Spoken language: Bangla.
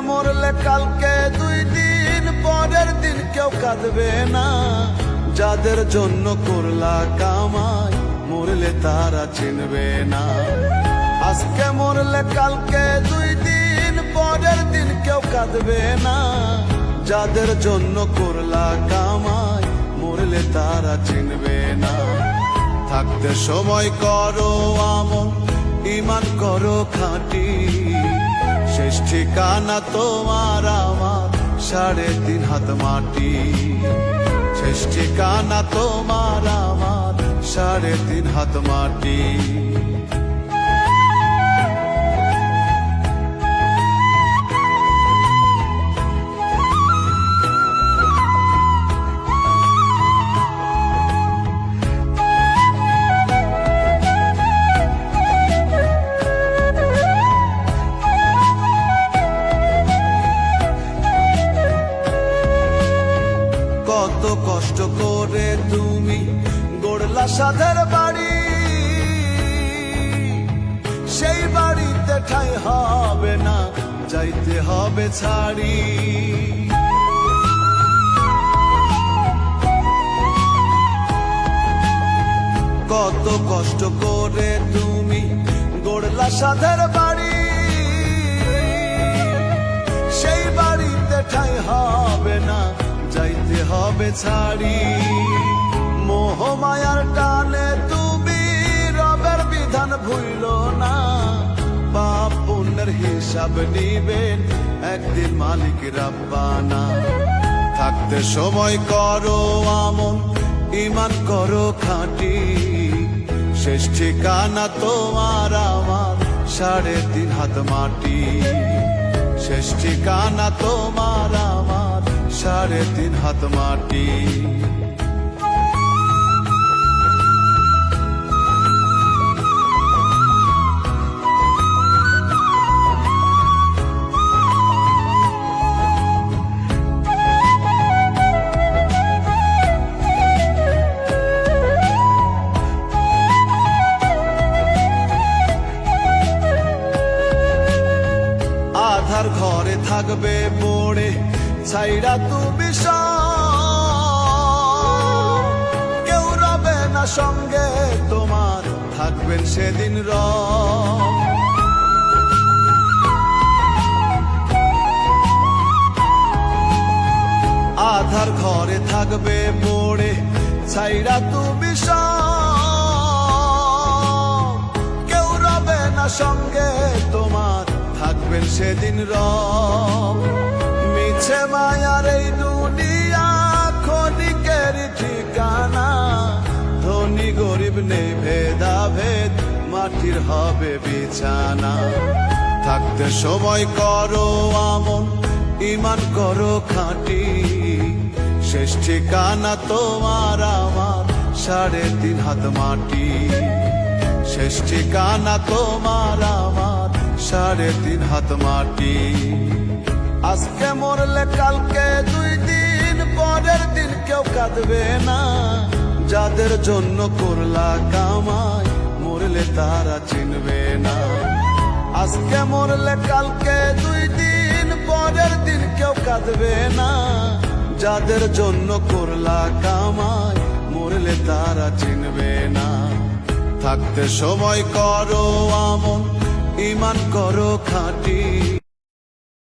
মরলে কালকে 2 দিন পরের দিন কেউ কাঁদবে না। যাদের জন্য করলা কামাই মরলে তারা চিনবে না। আজকে মরলে কালকে 2 দিন পরের দিন কেউ কাঁদবে না। যাদের জন্য করলা কামাই মরলে তারা চিনবে না। থাকতে সময় করো আমল, ঈমান করো খাঁটি। শেষ ঠিকানা তোমার আমার 3.5 হাত মাটি। শেষ ঠিকানা তোমার আমার 3.5 হাত মাটি। কত কষ্ট করে তুমি গড়লা সাধের বাড়ি, সেই বাড়িতে ঠাঁই হবে না, যাইতে হবে ছাড়ি। কত কষ্ট করে তুমি গড়লা সাধের বাড়ি, সেই বাড়িতে ঠাঁই হবে না, যাইতে হবে ছাড়ি। মোহ মায়ার টানে তুমি রবের বিধান ভুইল না। পাপ পুণ্যের হিসাব নিবেন একদিন মালিক রাব্বানা। থাকতে সময় করো আমল, ঈমান করো খাঁটি। শেষ ঠিকানা তোমার আমার 3.5 হাত মাটি। শেষ ঠিকানা তোমার আমার 3.5 হাত মাটি। আধার ঘরে থাকবে পড়ে ছাইরা তুমি সব, কেউ রবে না সঙ্গে তোমার, থাকবেন সেদিন রব। আধার ঘরে থাকবে পড়ে ছাইরা তুমি সব, কেউ রবে না সঙ্গে তোমার, থাকবেন সেদিন রব। মিছে মায়ার এই দুনিয়া ক্ষণিকের ঠিকানা। ধনী গরিব নেই ভেদাভেদ, মাটির হবে বিছানা। থাকতে সময় করো আমল, ঈমান করো খাঁটি। শেষ ঠিকানা তোমার আমার 3.5 হাত মাটি। শেষ ঠিকানা তোমার আমার 3.5 হাত মাটি। আজকে মরলে কালকে 2 দিন পরের দিন কেউ কাঁদবে না। যাদের জন্য করলা কামাই মরলে তারা চিনবে না। আজকে মরলে কালকে 2 দিন পরের দিন কেউ কাঁদবে না। যাদের জন্য করলা কামাই মরলে তারা চিনবে না। থাকতে সময় করো আমল, ঈমান করো খাঁটি।